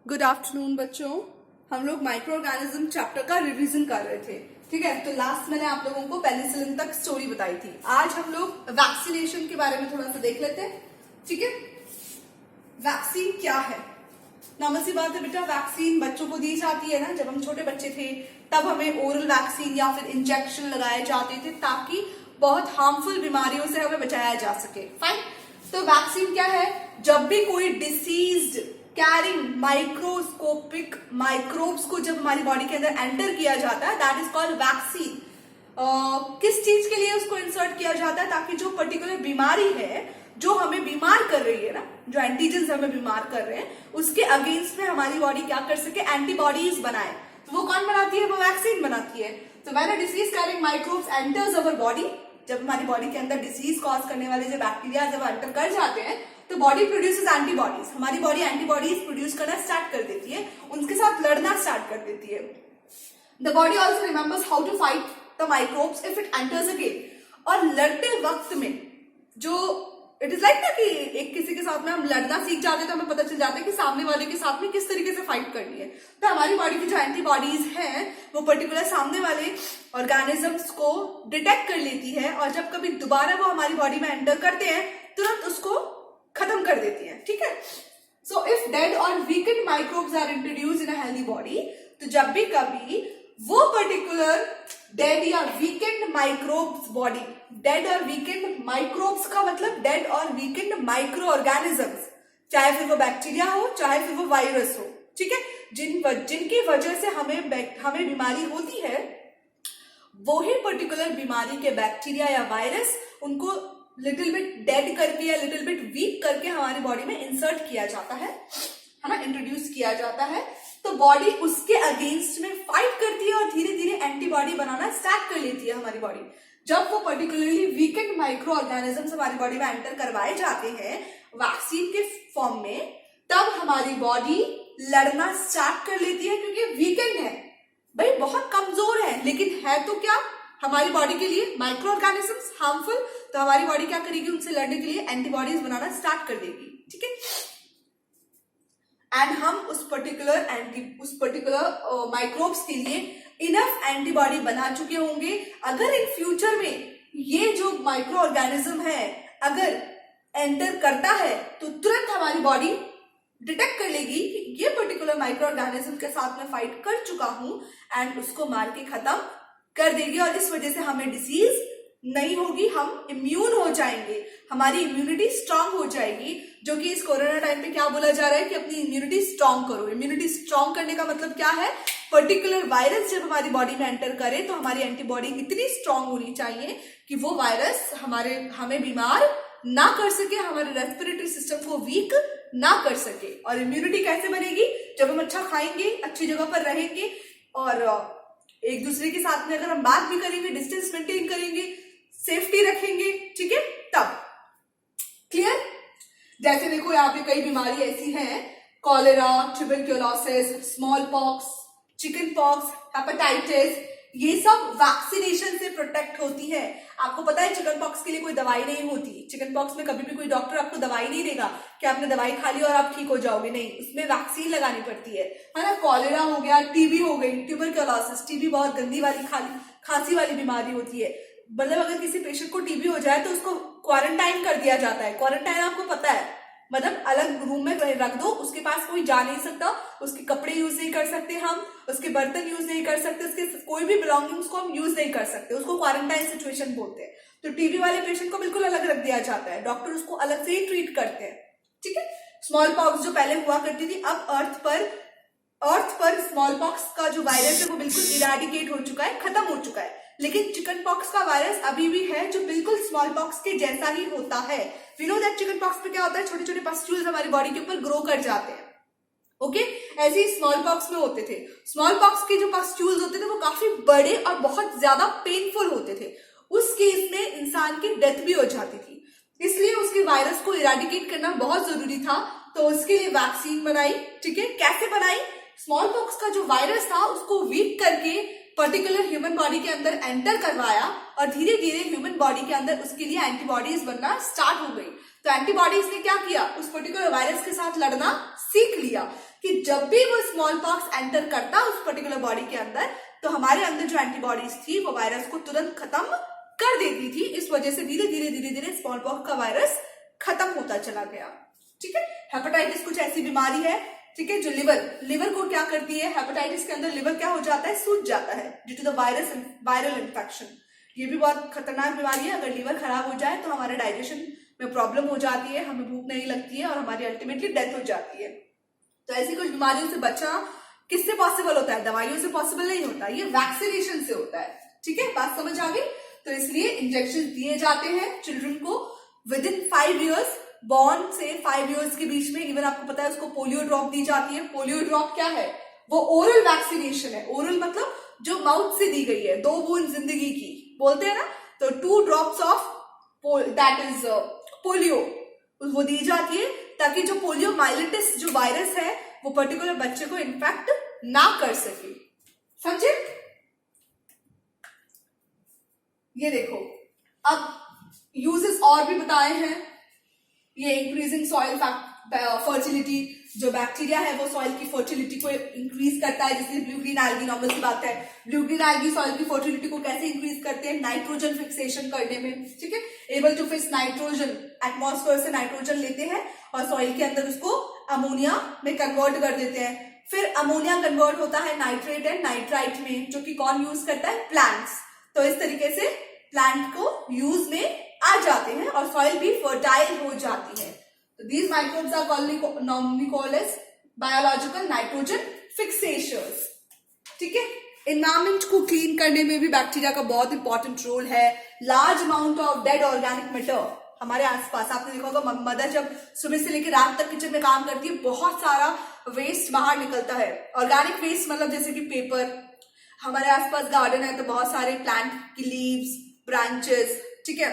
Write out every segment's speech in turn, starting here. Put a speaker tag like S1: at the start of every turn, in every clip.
S1: Good afternoon बच्चों। हम लोग माइक्रो ऑर्गेनिज्म चैप्टर का रिवीजन कर रहे थे। ठीक है, तो लास्ट मैंने आप लोगों को पेनिसिलिन तक स्टोरी बताई थी। आज हम लोग वैक्सीनेशन के बारे में थोड़ा सा देख लेते हैं। ठीक है, वैक्सीन क्या है? नॉर्मल सी बात है बेटा, वैक्सीन बच्चों को दी जाती है ना। जब हम छोटे बच्चे थे तब हमें ओरल वैक्सीन या फिर इंजेक्शन लगाए जाते थे ताकि बहुत हार्मफुल बीमारियों से हमें बचाया जा सके। फाइन, तो वैक्सीन क्या है? जब भी कोई डिसीज्ड कैरिंग माइक्रोस्कोपिक माइक्रोब्स को जब हमारी बॉडी के अंदर एंटर किया जाता है, दैट इज कॉल्ड वैक्सीन। किस चीज के लिए उसको इंसर्ट किया जाता है? ताकि जो पर्टिकुलर बीमारी है जो हमें बीमार कर रही है ना, जो एंटीजेंस हमें बीमार कर रहे हैं, उसके अगेंस्ट में हमारी बॉडी क्या कर सके? एंटीबॉडीज बनाए। तो वो कौन बनाती है? वो वैक्सीन बनाती है। तो when a disease carrying microbes enters our body, जब हमारी बॉडी के अंदर डिसीज कॉज करने वाले जो बैक्टीरिया जब एंटर कर जाते हैं तो बॉडी प्रोड्यूसेस एंटीबॉडीज। हमारी बॉडी एंटीबॉडीज प्रोड्यूस करना स्टार्ट कर देती है, उनके साथ लड़ना स्टार्ट कर देती है। The body also remembers how to fight the microbes if it enters again. और लड़ते वक्त में जो इट इज लाइक ना कि एक किसी के साथ में हम लड़ना सीख जाते हैं तो हमें पता चल जाता है कि सामने वाले के साथ में किस तरीके से फाइट करनी है। तो हमारी बॉडी की जो एंटीबॉडीज हैं वो पर्टिकुलर सामने वाले ऑर्गेनिजम्स को डिटेक्ट कर लेती है और जब कभी दोबारा वो हमारी बॉडी में एंटर करते हैं तुरंत उसको खत्म कर देती है। ठीक है, सो इफ डेड और weakened microbes are introduce in a healthy body, तो जब भी कभी वो पर्टिकुलर डेड या वीकेंड माइक्रोब्स बॉडी, डेड और वीकेंड माइक्रोब्स का मतलब डेड और वीकेंड माइक्रो ऑर्गेनिजम्स, चाहे फिर वो बैक्टीरिया हो चाहे फिर वो वायरस हो। ठीक है, जिनकी वजह से हमें बीमारी होती है, वो ही पर्टिकुलर बीमारी के बैक्टीरिया या वायरस उनको लिटिल बिट डेड करके या लिटिल बिट वीक करके हमारी बॉडी में इंसर्ट किया जाता है ना, इंट्रोड्यूस किया जाता है। तो बॉडी उसके अगेंस्ट में फाइट करती है और धीरे धीरे एंटीबॉडी बनाना स्टार्ट कर लेती है हमारी बॉडी। जब वो पर्टिकुलरली वीकेंड माइक्रो ऑर्गेनिजम्स हमारी बॉडी में एंटर करवाए जाते हैं वैक्सीन के फॉर्म में, तब हमारी बॉडी लड़ना स्टार्ट कर लेती है क्योंकि वीकेंड है भाई, बहुत कमजोर है, लेकिन है तो क्या हमारी बॉडी के लिए माइक्रो ऑर्गेनिजम्स हार्मफुल। तो हमारी बॉडी क्या करेगी? उनसे लड़ने के लिए एंटीबॉडीज बनाना स्टार्ट कर देगी। ठीक है, एंड हम उस पर्टिकुलर माइक्रोब्स के लिए इनफ एंटीबॉडी बना चुके होंगे। अगर इन फ्यूचर में ये जो माइक्रो ऑर्गेनिज्म है अगर एंटर करता है तो तुरंत हमारी बॉडी डिटेक्ट कर लेगी कि ये पर्टिकुलर माइक्रो ऑर्गेनिज्म के साथ में फाइट कर चुका हूं एंड उसको मार के खत्म कर देगी। और इस वजह से हमें डिसीज नहीं होगी, हम इम्यून हो जाएंगे, हमारी इम्यूनिटी स्ट्रांग हो जाएगी। जो कि इस कोरोना टाइम पे क्या बोला जा रहा है कि अपनी इम्यूनिटी स्ट्रांग करो। इम्यूनिटी स्ट्रांग करने का मतलब क्या है? पर्टिकुलर वायरस जब हमारी बॉडी में एंटर करे तो हमारी एंटीबॉडी इतनी स्ट्रांग होनी चाहिए कि वो वायरस हमें बीमार ना कर सके, हमारे रेस्पिरेटरी सिस्टम को वीक ना कर सके। और इम्यूनिटी कैसे बनेगी? जब हम अच्छा खाएंगे, अच्छी जगह पर रहेंगे और एक दूसरे के साथ में अगर हम बात भी करेंगे, डिस्टेंस मेंटेन करेंगे, सेफ्टी रखेंगे। ठीक है, तब क्लियर। जैसे देखो यहाँ पे कई बीमारी ऐसी हैं, cholera, tuberculosis, small pox, chicken pox, hepatitis, ये सब वैक्सीनेशन से प्रोटेक्ट होती है। आपको पता है चिकन पॉक्स के लिए कोई दवाई नहीं होती। चिकन पॉक्स में कभी भी कोई डॉक्टर आपको दवाई नहीं देगा कि आपने दवाई खा ली और आप ठीक हो जाओगे, नहीं, उसमें वैक्सीन लगानी पड़ती है ना। कॉलेरा हो गया, टीबी हो गई, ट्यूबरक्लोसिस, टीबी बहुत गंदी वाली खांसी वाली बीमारी होती है। मतलब अगर किसी पेशेंट को टीबी हो जाए तो उसको क्वारंटाइन कर दिया जाता है। क्वारंटाइन आपको पता है, मतलब अलग रूम में रख दो, उसके पास कोई जा नहीं सकता, उसके कपड़े यूज नहीं कर सकते हम, उसके बर्तन यूज नहीं कर सकते, उसके कोई भी बिलोंगिंग्स को हम यूज नहीं कर सकते, उसको क्वारंटाइन सिचुएशन बोलते हैं। तो टीबी वाले पेशेंट को बिल्कुल अलग रख दिया जाता है, डॉक्टर उसको अलग से ही ट्रीट करते हैं। ठीक है, स्मॉल पॉक्स जो पहले हुआ करती थी, अब अर्थ पर स्मॉल पॉक्स का जो वायरस है वो बिल्कुल इराडिकेट हो चुका है, खत्म हो चुका है। लेकिन चिकन पॉक्स का वायरस अभी भी है जो बिल्कुल स्मॉल पॉक्स के जैसा ही होता है। We know that chicken pox पे क्या होता है? छोटे छोटे पस्ट्यूल्स हमारी बॉडी के ऊपर ग्रो कर जाते हैं। ओके, ऐसे ही स्मॉल पॉक्स में होते थे। स्मॉल पॉक्स के जो पस्ट्यूल्स होते थे वो काफी बड़े और बहुत ज्यादा पेनफुल होते थे। उस केस में इंसान की डेथ भी हो जाती थी, इसलिए उसके वायरस को इराडिकेट करना बहुत जरूरी था। तो उसके लिए वैक्सीन बनाई। ठीक है, कैसे बनाई? स्मॉल पॉक्स का जो वायरस था उसको वीक करके पर्टिकुलर ह्यूमन बॉडी के अंदर एंटर करवाया और धीरे धीरे ह्यूमन बॉडी के अंदर उसके लिए एंटीबॉडीज बनना स्टार्ट हो गई। तो एंटीबॉडीज ने क्या किया, उस पर्टिकुलर वायरस के साथ लड़ना सीख लिया कि जब भी वो स्मॉल पॉक्स एंटर करता उस पर्टिकुलर बॉडी के अंदर, तो हमारे अंदर जो एंटीबॉडीज थी वो वायरस को तुरंत खत्म कर देती थी। इस वजह से धीरे धीरे धीरे धीरे स्मॉल पॉक्स का वायरस खत्म होता चला गया। ठीक है, हेपेटाइटिस कुछ ऐसी बीमारी है, ठीक है, जो लिवर को क्या करती है, हेपेटाइटिस के अंदर लिवर क्या हो जाता है, सूज जाता है due to the viral infection. ये भी बहुत खतरनाक बीमारी है। अगर लिवर खराब हो जाए तो हमारे डाइजेशन में प्रॉब्लम हो जाती है, हमें भूख नहीं लगती है और हमारी अल्टीमेटली डेथ हो जाती है। तो ऐसी कुछ बीमारियों से बचना किससे पॉसिबल होता है, दवाइयों से पॉसिबल नहीं होता, ये वैक्सीनेशन से होता है। ठीक है, बात समझ आ गई। तो इसलिए इंजेक्शन दिए जाते हैं चिल्ड्रन को विद इन 5 ईयर्स, बॉर्न से 5 ईयर्स के बीच में। इवन आपको पता है उसको पोलियो ड्रॉप दी जाती है। पोलियो ड्रॉप क्या है, वो ओरल वैक्सीनेशन है। ओरल मतलब जो माउथ से दी गई है, 2 बूंद जिंदगी की बोलते हैं ना, तो 2 drops of that is polio, वो दी जाती है ताकि जो पोलियो माइलिटिस जो वायरस है वो पर्टिकुलर बच्चे को इन्फेक्ट ना कर सके। समझे? ये देखो, अब यूजेस और भी बताए हैं। ये इंक्रीजिंग सॉइल फर्टिलिटी, जो बैक्टीरिया है वो सॉइल की फर्टिलिटी को इंक्रीज करता है, जैसे ब्लू ग्रीन एल्गी, नॉर्मल सी बात है। ब्लू ग्रीन एल्गी सॉइल की फर्टिलिटी को कैसे इंक्रीज करते हैं, नाइट्रोजन फिक्सेशन करने में। ठीक है, able to fix nitrogen, atmosphere से नाइट्रोजन लेते हैं और सॉइल के अंदर उसको अमोनिया में कन्वर्ट कर देते हैं। फिर अमोनिया कन्वर्ट होता है नाइट्रेट एंड नाइट्राइट में, जो कि कौन यूज करता है, प्लांट्स। तो इस तरीके से प्लांट को यूज में आ जाते हैं और सॉइल भी फर्टाइल हो जाती है। तो these microbes are normally called as biological nitrogen fixators। ठीक है, एनवायरमेंट को क्लीन करने में भी बैक्टीरिया का बहुत इंपॉर्टेंट रोल है। Large amount of dead organic matter हमारे आसपास, आपने देखा होगा मदर जब सुबह से लेकर रात तक किचन में काम करती है, बहुत सारा वेस्ट बाहर निकलता है। ऑर्गेनिक वेस्ट मतलब जैसे कि पेपर, हमारे आसपास गार्डन है तो बहुत सारे प्लांट की लीव्स, ब्रांचेस। ठीक है,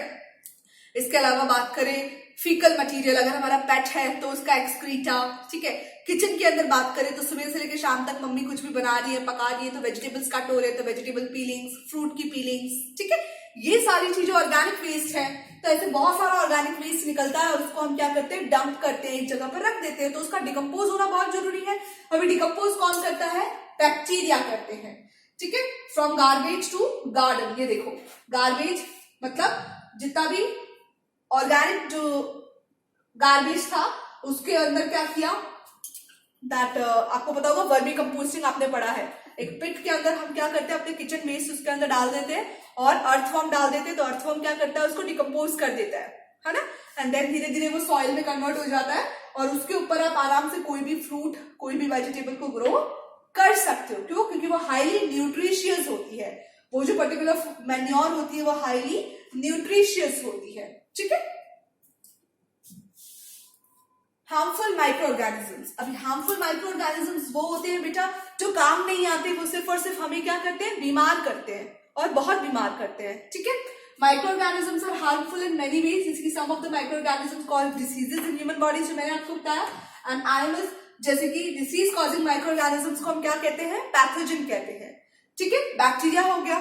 S1: इसके अलावा बात करें फीकल मटेरियल, अगर हमारा पेट है तो उसका एक्सक्रीटा। ठीक है, किचन के अंदर बात करें तो सुबह से लेकर शाम तक मम्मी कुछ भी बना रही है, पका रही है, तो वेजिटेबल्स कट हो रहे हैं तो वेजिटेबल पीलिंग्स, फ्रूट की पीलिंग्स। ठीक है, ये सारी चीजें ऑर्गेनिक वेस्ट है। तो ऐसे बहुत सारा ऑर्गेनिक वेस्ट निकलता है और उसको हम क्या करते हैं, डंप करते हैं, एक जगह पर रख देते हैं। तो उसका डिकम्पोज होना बहुत जरूरी है। अभी डिकम्पोज कौन करता है, बैक्टीरिया करते हैं। ठीक है, फ्रॉम गार्बेज टू गार्डन। ये देखो, गार्बेज मतलब जितना भी ऑर्गेनिक जो गार्बेज था उसके अंदर क्या किया, दैट आपको पता होगा वर्मी कंपोस्टिंग आपने पढ़ा है। एक पिट के अंदर हम क्या करते हैं, अपने किचन वेस्ट उसके अंदर डाल देते हैं और अर्थवॉर्म डाल देते हैं। तो अर्थवॉर्म क्या करता है, उसको डिकम्पोज कर देता है ना, एंड देन धीरे धीरे वो सॉइल में कन्वर्ट हो जाता है और उसके ऊपर आप आराम से कोई भी फ्रूट, कोई भी वेजिटेबल को ग्रो कर सकते हो। क्यों? क्योंकि वो हाईली न्यूट्रिशियस होती है। वो जो पर्टिकुलर मैन्योर होती है वो हाईली न्यूट्रिशियस होती है। ठीक है, हार्मफुल माइक्रो ऑर्गेनिजम्स। अभी हार्मफुल माइक्रो ऑर्गेनिजम्स वो होते हैं बेटा जो काम नहीं आते, वो सिर्फ और सिर्फ हमें क्या करते हैं, बीमार करते हैं और बहुत बीमार करते हैं। ठीक है, micro organisms are harmful in many ways. इसकी some of the micro organisms called diseases in human body, जो मैंने आपको बताया। एंड एनिमल्स, जैसे कि डिसीज कॉजिंग माइक्रो ऑर्गेनिजम्स को हम क्या कहते हैं, पैथोजन कहते हैं। ठीक है, बैक्टीरिया हो गया,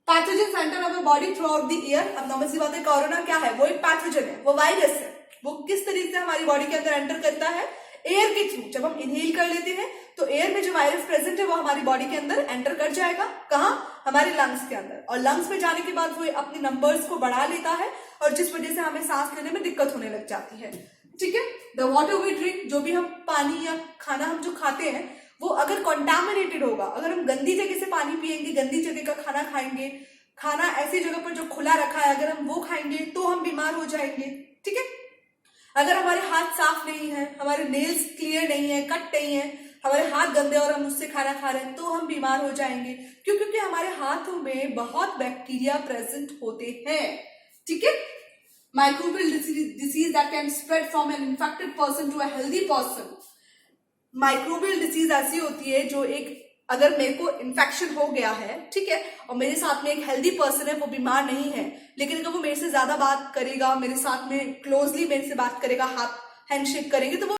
S1: pathogen enter our body through out the air. अब नॉर्मल सी बात है, कोरोना क्या है, वो एक पैथोजन है, वो वायरस है। वो किस तरीके से हमारी बॉडी के अंदर एंटर करता है, एयर के थ्रू। जब हम इनहेल कर लेते हैं तो एयर में जो वायरस प्रेजेंट है वो हमारी बॉडी के अंदर एंटर कर जाएगा। कहाँ, हमारे लंग्स के अंदर। और लंग्स में जाने के बाद वो अपने नंबर्स को बढ़ा लेता है और जिस वजह से हमें सांस लेने में दिक्कत होने लग जाती है। ठीक है, द वाटर वी ड्रिंक, जो भी हम पानी या खाना हम जो खाते हैं वो अगर कॉन्टामिनेटेड होगा, अगर हम गंदी जगह से पानी पियेंगे, गंदी जगह का खाना खाएंगे, खाना ऐसी जगह पर जो खुला रखा है अगर हम वो खाएंगे तो हम बीमार हो जाएंगे। ठीक है, अगर हमारे हाथ साफ नहीं है, हमारे नेल्स क्लियर नहीं है, कट नहीं है, हमारे हाथ गंदे और हम उससे खाना खा रहे हैं तो हम बीमार हो जाएंगे। क्यों? क्योंकि हमारे हाथों में बहुत बैक्टीरिया प्रेजेंट होते हैं। ठीक है, microbial disease that can spread from an infected person to a healthy person. Microbial disease ऐसी होती है जो एक, अगर मेरे को इन्फेक्शन हो गया है, ठीक है, और मेरे साथ में एक हेल्दी पर्सन है, वो बीमार नहीं है, लेकिन अगर वो मेरे से ज्यादा बात करेगा, मेरे साथ में क्लोजली मेरे से बात करेगा, हाथ हैंडशेक करेंगे, तो वो